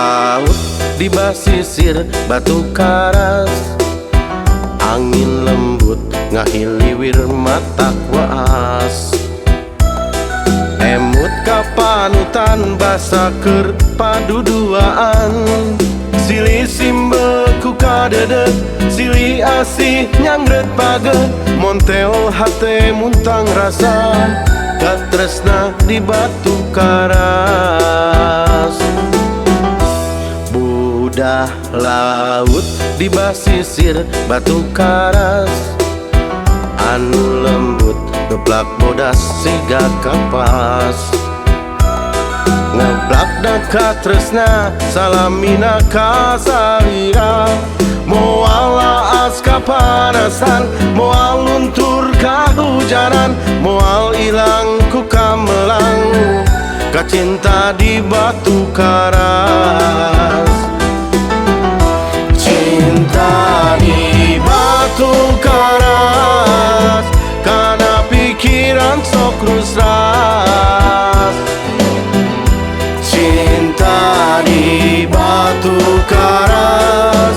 laut di basisir batu karas, angin lembut ngahiliwir matak waas. Emut kapanutan basa keur paduduaan, silih simbeku kadedeg, silih asih nyangret pageh. Monteo hate muntang rasa, katresna di batu karas. Budah laut di basisir batu karas, anu lembut geplak bodas siga kapas. Ngeblak daka tresna salamina kasalira, moal laas kapanasan, moal luntur kahujanan, moal ilang ku kamelang, kacinta di batu karas. Cinta di batu karas, kana pikiran sok rusras. Cinta di batu karas,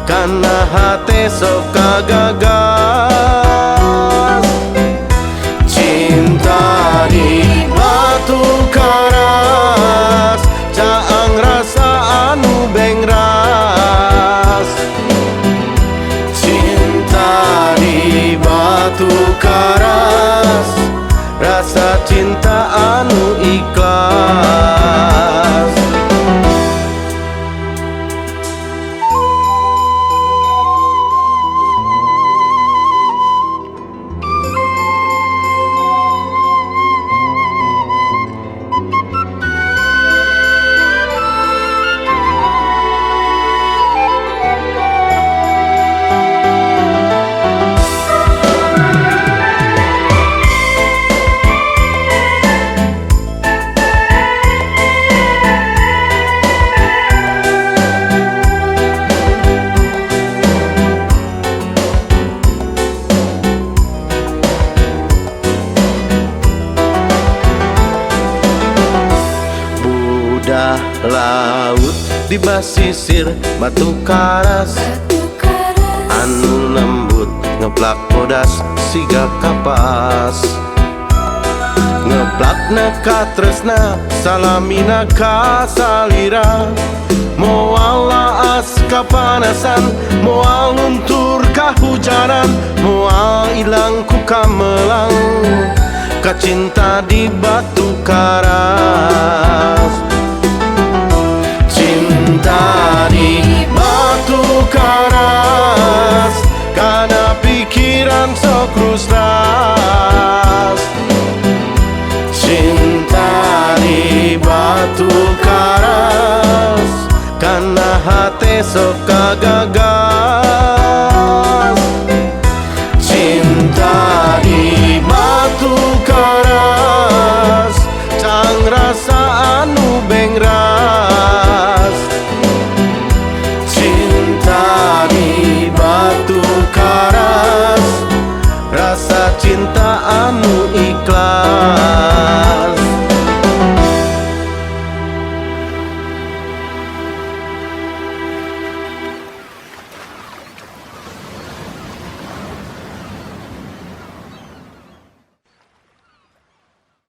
kana hate sok kagagas. Cinta di batu karas, caang rasa anu bengras. Cinta di batu karas, rasa cinta anu ikhlas. Budah laut di basisir batu karas, anu lembut ngeplak bodas siga kapas. Ngeplak neka tresna salamina kasalira, moal laas kapanasan, moal luntur kahujanan, moal ilang ku kamelang, kacinta di batu karas. Cinta di batu karas, kana pikiran sok rusras. Cinta di batu karas, kana hate sok kagagas.